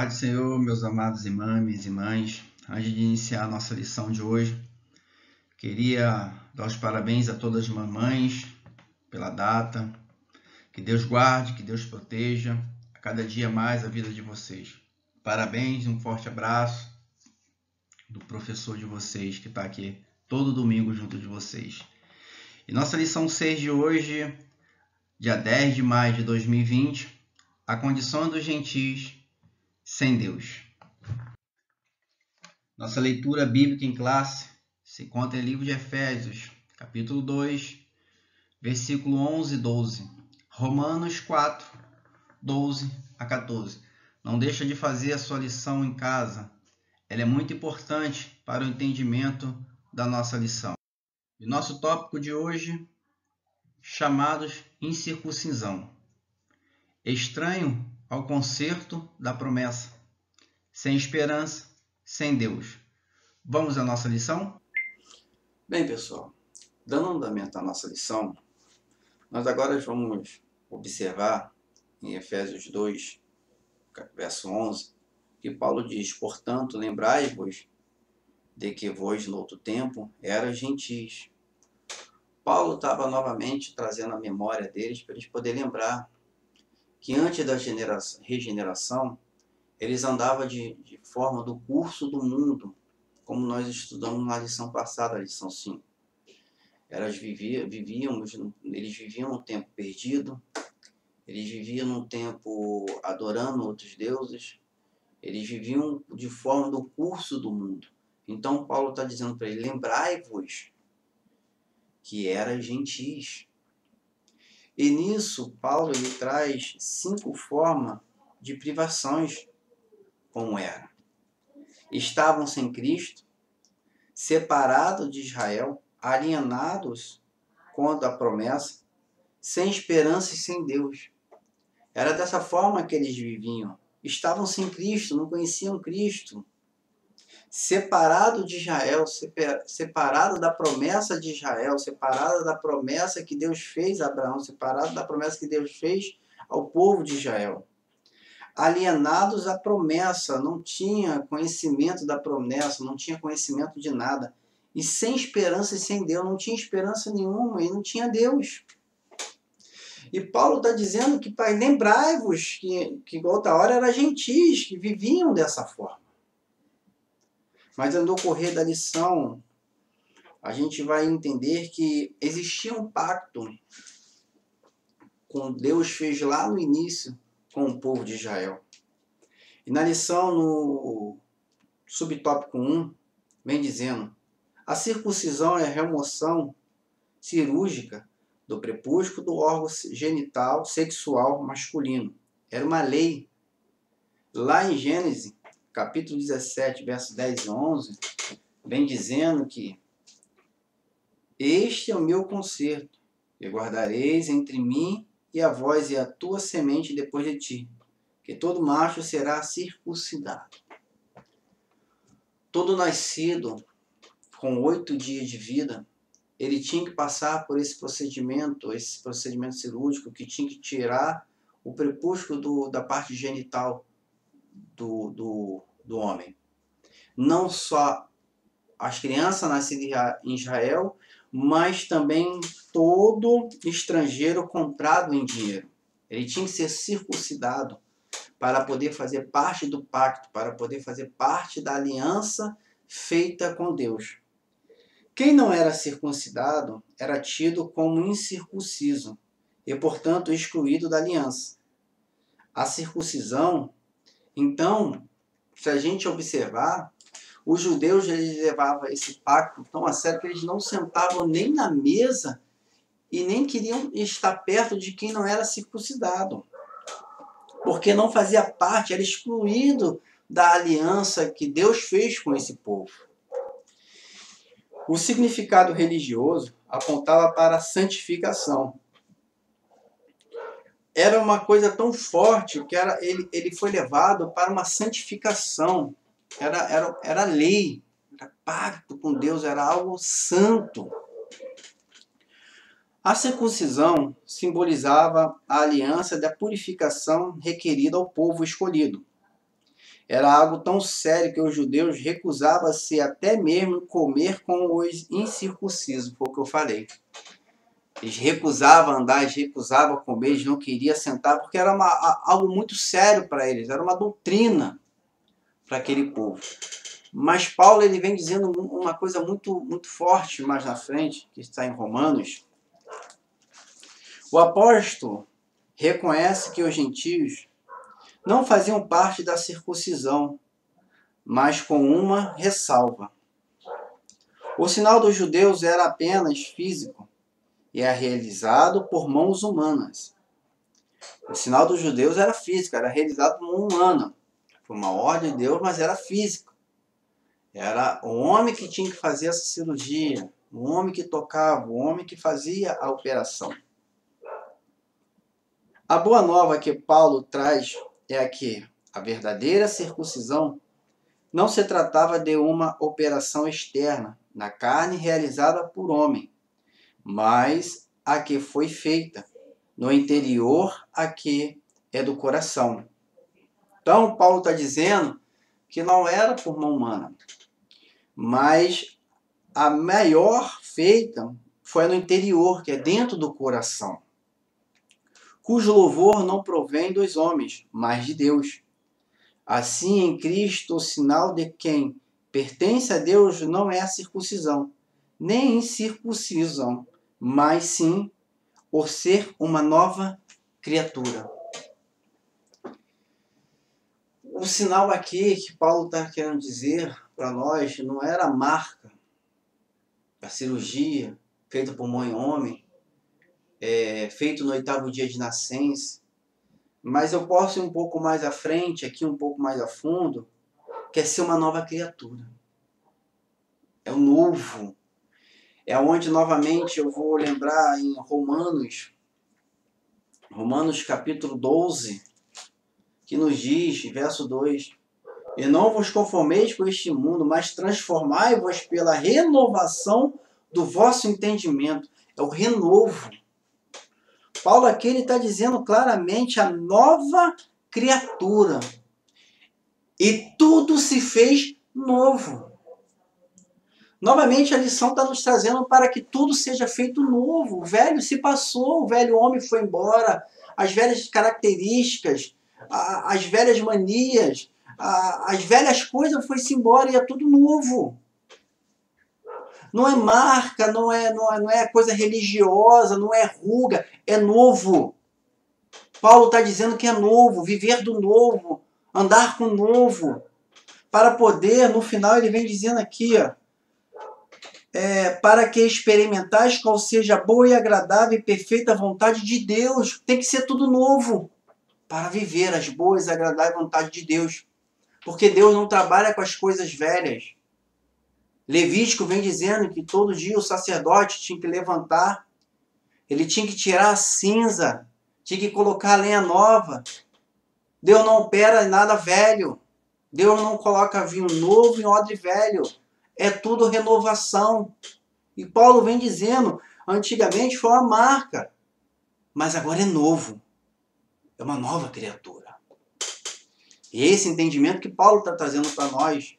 Paz do Senhor, meus amados irmãos, minhas irmãs. Antes de iniciar a nossa lição de hoje, queria dar os parabéns a todas as mamães pela data. Que Deus guarde, que Deus proteja a cada dia mais a vida de vocês. Parabéns, um forte abraço do professor de vocês que está aqui todo domingo junto de vocês. E nossa lição 6 de hoje, dia 10 de maio de 2020, a condição dos gentios sem Deus. Nossa leitura bíblica em classe se encontra em livro de Efésios, capítulo 2, versículo 11 e 12. Romanos 4, 12 a 14. Não deixa de fazer a sua lição em casa. Ela é muito importante para o entendimento da nossa lição. E nosso tópico de hoje, chamados incircuncisão. Estranho ao concerto da promessa, sem esperança, sem Deus. Vamos à nossa lição? Bem, pessoal, dando andamento à nossa lição, nós agora vamos observar em Efésios 2, verso 11, que Paulo diz: portanto, lembrai-vos de que vós, no outro tempo, eras gentis. Paulo estava novamente trazendo a memória deles para eles poderem lembrar que antes da regeneração, eles andavam de forma do curso do mundo, como nós estudamos na lição passada, a lição 5. Eles viviam um tempo perdido, eles viviam num tempo adorando outros deuses, eles viviam de forma do curso do mundo. Então Paulo está dizendo para eles: lembrai-vos que eram gentis. E nisso, Paulo ele traz 5 formas de privações, como era. Estavam sem Cristo, separados de Israel, alienados contra a promessa, sem esperança e sem Deus. Era dessa forma que eles viviam. Estavam sem Cristo, não conheciam Cristo. Separado de Israel, separado da promessa de Israel, separado da promessa que Deus fez a Abraão, separado da promessa que Deus fez ao povo de Israel. Alienados à promessa, não tinha conhecimento da promessa, não tinha conhecimento de nada. E sem esperança e sem Deus, não tinha esperança nenhuma e não tinha Deus. E Paulo está dizendo que, pai, lembrai-vos que outra hora eram gentis, que viviam dessa forma. Mas no decorrer da lição, a gente vai entender que existia um pacto que Deus fez lá no início com o povo de Israel. E na lição, no subtópico 1, vem dizendo: a circuncisão é a remoção cirúrgica do prepúcio do órgão genital sexual masculino. Era uma lei. Lá em Gênesis, capítulo 17, versos 10 e 11, vem dizendo que este é o meu concerto, que guardareis entre mim e a vós e a tua semente depois de ti, que todo macho será circuncidado. Todo nascido com 8 dias de vida, ele tinha que passar por esse procedimento cirúrgico, que tinha que tirar o prepúcio da parte genital do homem. Não só as crianças nascidas em Israel, mas também todo estrangeiro comprado em dinheiro. Ele tinha que ser circuncidado para poder fazer parte do pacto, para poder fazer parte da aliança feita com Deus. Quem não era circuncidado era tido como incircunciso e, portanto, excluído da aliança. A circuncisão, então, se a gente observar, os judeus eles levavam esse pacto tão a sério que eles não sentavam nem na mesa e nem queriam estar perto de quem não era circuncidado, porque não fazia parte, era excluído da aliança que Deus fez com esse povo. O significado religioso apontava para a santificação. Era uma coisa tão forte que ele foi levado para uma santificação. Era lei, era pacto com Deus, era algo santo. A circuncisão simbolizava a aliança da purificação requerida ao povo escolhido. Era algo tão sério que os judeus recusavam-se até mesmo comer com os incircuncisos, foi o que eu falei. Eles recusavam andar, eles recusavam comer, eles não queriam sentar, porque era algo muito sério para eles, era uma doutrina para aquele povo. Mas Paulo ele vem dizendo uma coisa muito, muito forte mais na frente, que está em Romanos. O apóstolo reconhece que os gentios não faziam parte da circuncisão, mas com uma ressalva. O sinal dos judeus era apenas físico e é realizado por mãos humanas. O sinal dos judeus era físico, era realizado por mão humana. Foi uma ordem de Deus, mas era físico. Era o homem que tinha que fazer essa cirurgia, o homem que tocava, o homem que fazia a operação. A boa nova que Paulo traz é que a verdadeira circuncisão não se tratava de uma operação externa na carne realizada por homem, mas a que foi feita no interior, a que é do coração. Então, Paulo está dizendo que não era por mão humana, mas a maior feita foi no interior, que é dentro do coração, cujo louvor não provém dos homens, mas de Deus. Assim, em Cristo, o sinal de quem pertence a Deus não é a circuncisão, nem incircuncisão, mas sim por ser uma nova criatura. O sinal aqui que Paulo está querendo dizer para nós não era a marca da cirurgia feita por mãe e homem, feito no 8º dia de nascença, mas eu posso ir um pouco mais à frente, aqui um pouco mais a fundo, que é ser uma nova criatura. É o novo. É onde novamente eu vou lembrar em Romanos capítulo 12, que nos diz, verso 2, e não vos conformeis com este mundo, mas transformai-vos pela renovação do vosso entendimento. É o renovo. Paulo aqui está dizendo claramente a nova criatura. E tudo se fez novo. Novamente a lição está nos trazendo para que tudo seja feito novo. O velho se passou, o velho homem foi embora, as velhas características, as velhas manias, as velhas coisas foram-se embora e é tudo novo. Não é marca, não é coisa religiosa, não é ruga, é novo. Paulo está dizendo que é novo, viver do novo, andar com o novo, para poder, no final ele vem dizendo aqui, para que experimentais qual seja a boa e agradável e perfeita vontade de Deus. Tem que ser tudo novo para viver as boas e agradáveis vontades de Deus. Porque Deus não trabalha com as coisas velhas. Levítico vem dizendo que todo dia o sacerdote tinha que levantar, ele tinha que tirar a cinza, tinha que colocar a lenha nova. Deus não opera nada velho. Deus não coloca vinho novo em odre velho. É tudo renovação. E Paulo vem dizendo, antigamente foi uma marca, mas agora é novo. É uma nova criatura. E esse entendimento que Paulo está trazendo para nós,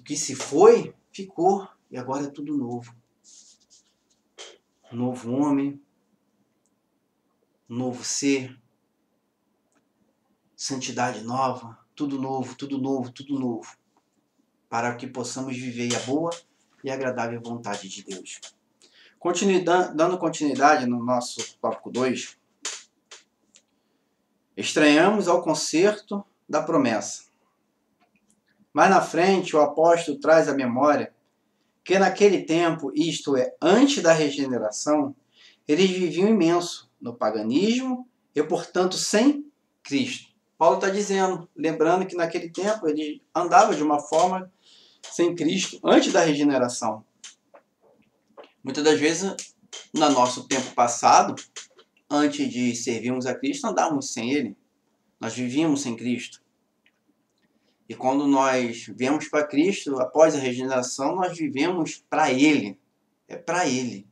que se foi, ficou, e agora é tudo novo. Um novo homem, um novo ser, santidade nova, tudo novo, tudo novo, tudo novo, para que possamos viver a boa e agradável vontade de Deus. Dando continuidade no nosso tópico 2, estranhamos ao concerto da promessa. Mais na frente, o apóstolo traz à memória que naquele tempo, isto é, antes da regeneração, eles viviam imenso no paganismo e, portanto, sem Cristo. Paulo está dizendo, lembrando que naquele tempo ele andava de uma forma sem Cristo, antes da regeneração. Muitas das vezes, no nosso tempo passado, antes de servirmos a Cristo, andávamos sem Ele. Nós vivíamos sem Cristo. E quando nós viemos para Cristo, após a regeneração, nós vivemos para Ele. É para Ele.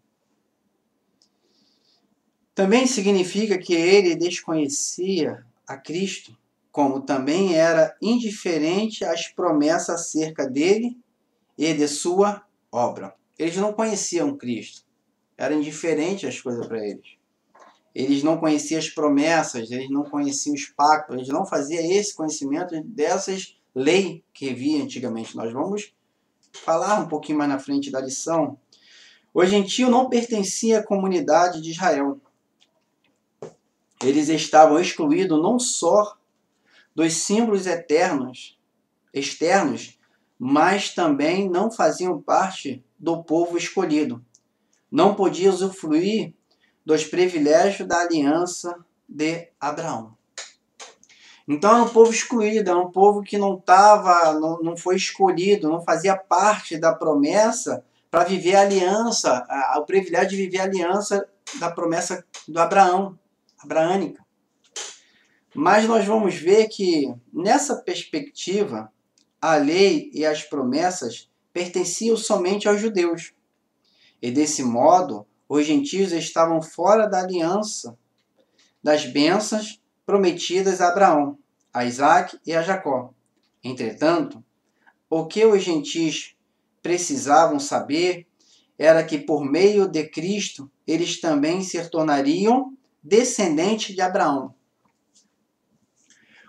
Também significa que ele desconhecia a Cristo como também era indiferente às promessas acerca dele e de sua obra. Eles não conheciam Cristo. Era indiferente as coisas para eles. Eles não conheciam as promessas, eles não conheciam os pactos, eles não faziam esse conhecimento dessas leis que havia antigamente. Nós vamos falar um pouquinho mais na frente da lição. O gentio não pertencia à comunidade de Israel. Eles estavam excluídos não só dos símbolos externos, mas também não faziam parte do povo escolhido. Não podiam usufruir dos privilégios da aliança de Abraão. Então era um povo excluído, era um povo que não foi escolhido, não fazia parte da promessa para viver a aliança, o privilégio de viver a aliança da promessa do Abraão, abraânica. Mas nós vamos ver que, nessa perspectiva, a lei e as promessas pertenciam somente aos judeus. E desse modo, os gentios estavam fora da aliança das bênçãos prometidas a Abraão, a Isaac e a Jacó. Entretanto, o que os gentios precisavam saber era que, por meio de Cristo, eles também se tornariam descendentes de Abraão.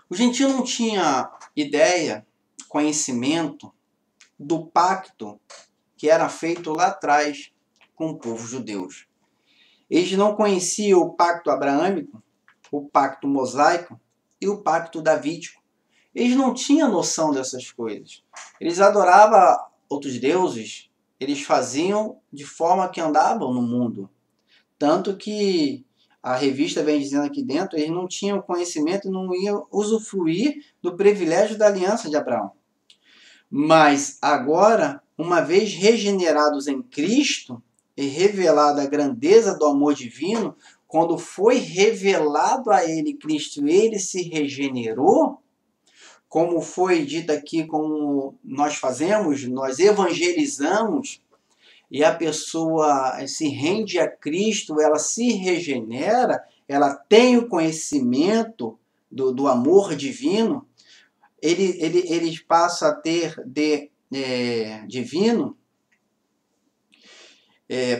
O gentio não tinha ideia, conhecimento do pacto que era feito lá atrás com o povo judeu. Eles não conheciam o pacto abraâmico, o pacto mosaico e o pacto davídico. Eles não tinham noção dessas coisas. Eles adoravam outros deuses, eles faziam de forma que andavam no mundo. Tanto que a revista vem dizendo aqui dentro, eles não tinham conhecimento e não iam usufruir do privilégio da aliança de Abraão. Mas agora, uma vez regenerados em Cristo e revelada a grandeza do amor divino, quando foi revelado a ele Cristo, ele se regenerou, como foi dito aqui, como nós fazemos, nós evangelizamos, e a pessoa se rende a Cristo, ela se regenera, ela tem o conhecimento do amor divino, ele passa a ter divino,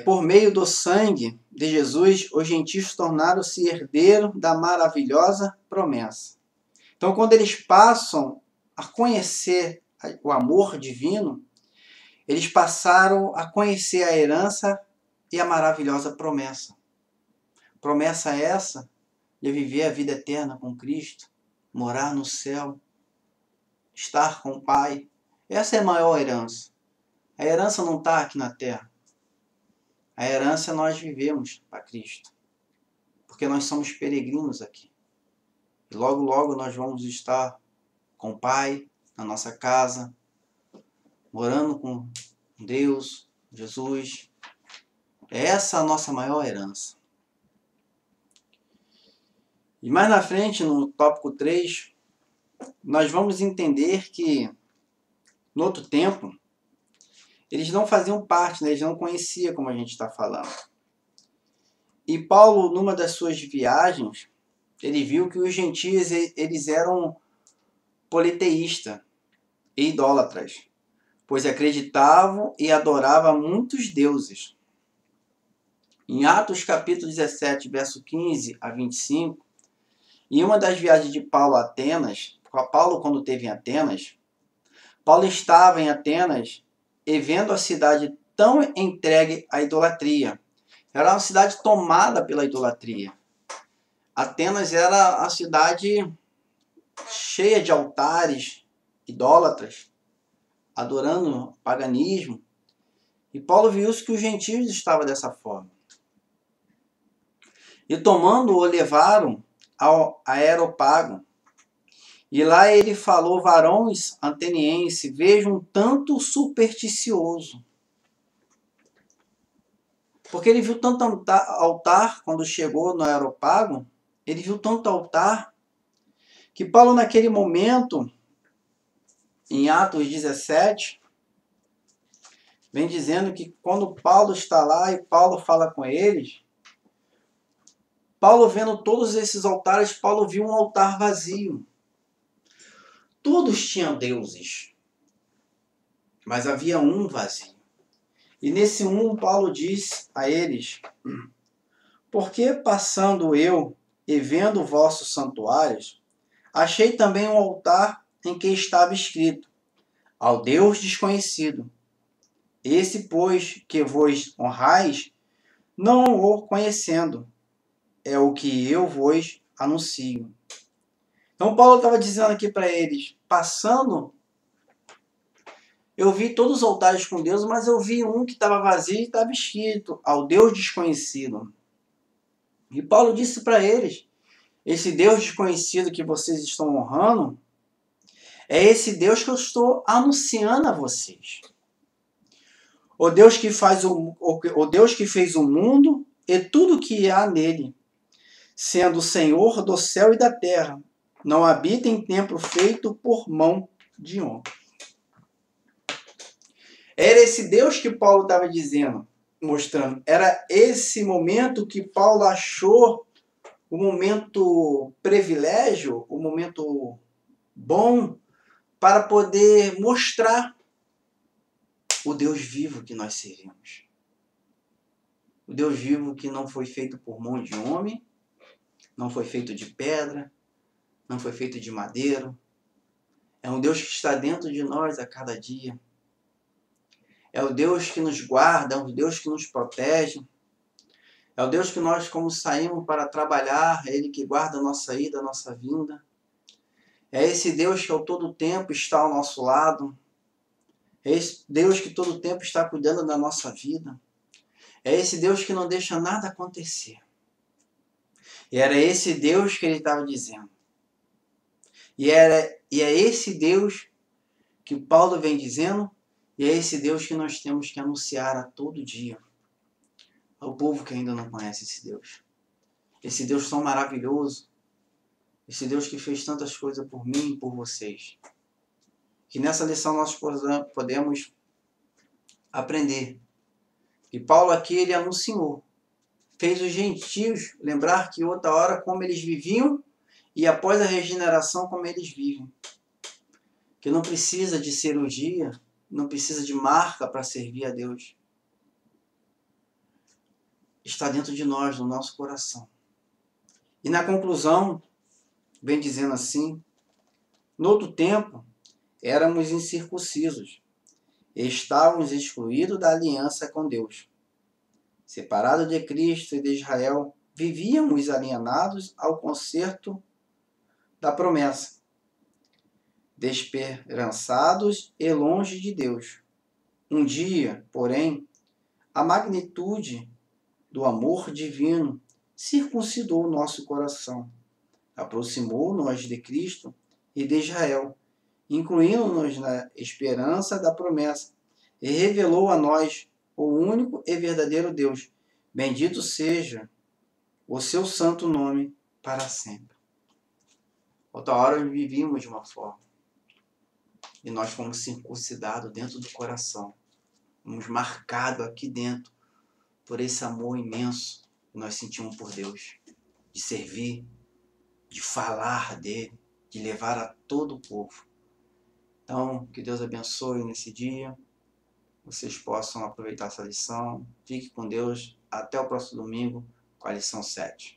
por meio do sangue de Jesus, os gentios tornaram-se herdeiros da maravilhosa promessa. Então, quando eles passam a conhecer o amor divino, eles passaram a conhecer a herança e a maravilhosa promessa. Promessa essa de viver a vida eterna com Cristo, morar no céu, estar com o Pai. Essa é a maior herança. A herança não está aqui na terra. A herança nós vivemos para Cristo. Porque nós somos peregrinos aqui. E logo, logo nós vamos estar com o Pai, na nossa casa, morando com Deus, Jesus. Essa é a nossa maior herança. E mais na frente, no tópico 3, nós vamos entender que, no outro tempo, eles não faziam parte, né? Eles não conheciam como a gente está falando. E Paulo, numa das suas viagens, ele viu que os gentios eles eram politeístas e idólatras, pois acreditavam e adoravam muitos deuses. Em Atos capítulo 17, verso 15 a 25, em uma das viagens de Paulo a Atenas, Paulo quando esteve em Atenas, Paulo estava em Atenas e vendo a cidade tão entregue à idolatria. Era uma cidade tomada pela idolatria. Atenas era a cidade cheia de altares idólatras, adorando paganismo. E Paulo viu que os gentios estavam dessa forma. E tomando-o, levaram ao Areópago. E lá ele falou: varões atenienses, vejam tanto supersticioso. Porque ele viu tanto altar quando chegou no Areópago, ele viu tanto altar, que Paulo naquele momento, em Atos 17, vem dizendo que quando Paulo está lá e Paulo fala com eles, Paulo vendo todos esses altares, Paulo viu um altar vazio. Todos tinham deuses, mas havia um vazio. E nesse um, Paulo diz a eles: porque passando eu e vendo vossos santuários, achei também um altar em que estava escrito: ao Deus desconhecido. Esse, pois, que vos honrais, não o conhecendo, é o que eu vos anuncio. Então Paulo estava dizendo aqui para eles, passando, eu vi todos os altares com Deus, mas eu vi um que estava vazio e estava escrito, ao Deus desconhecido. E Paulo disse para eles, esse Deus desconhecido que vocês estão honrando, é esse Deus que eu estou anunciando a vocês. O Deus que fez o mundo e tudo que há nele, sendo o Senhor do céu e da terra, não habita em templo feito por mão de homem. Era esse Deus que Paulo estava dizendo, mostrando. Era esse momento que Paulo achou o momento privilégio, o momento bom para poder mostrar o Deus vivo que nós servimos. O Deus vivo que não foi feito por mão de homem, não foi feito de pedra, não foi feito de madeira. É um Deus que está dentro de nós a cada dia. É o Deus que nos guarda, é o Deus que nos protege. É o Deus que nós, como saímos para trabalhar, é Ele que guarda a nossa ida, a nossa vinda. É esse Deus que ao todo tempo está ao nosso lado. É esse Deus que todo tempo está cuidando da nossa vida. É esse Deus que não deixa nada acontecer. E era esse Deus que ele estava dizendo. E é esse Deus que Paulo vem dizendo, e é esse Deus que nós temos que anunciar a todo dia ao povo que ainda não conhece esse Deus. Esse Deus tão maravilhoso, esse Deus que fez tantas coisas por mim e por vocês. Que nessa lição nós podemos aprender. E Paulo aqui, ele anunciou, fez os gentios lembrar que outra hora como eles viviam e após a regeneração como eles vivem. Que não precisa de cirurgia, não precisa de marca para servir a Deus. Está dentro de nós, no nosso coração. E na conclusão, vem dizendo assim, no outro tempo, éramos incircuncisos, e estávamos excluídos da aliança com Deus. Separados de Cristo e de Israel, vivíamos alienados ao concerto da promessa, desesperançados e longe de Deus. Um dia, porém, a magnitude do amor divino circuncidou o nosso coração, aproximou-nos de Cristo e de Israel, incluindo-nos na esperança da promessa, e revelou a nós o único e verdadeiro Deus. Bendito seja o seu santo nome para sempre. Outra hora vivíamos de uma forma, e nós fomos circuncidados dentro do coração, fomos marcados aqui dentro por esse amor imenso que nós sentimos por Deus, de servir, de falar dele, de levar a todo o povo. Então, que Deus abençoe nesse dia, vocês possam aproveitar essa lição. Fique com Deus, até o próximo domingo com a lição 7.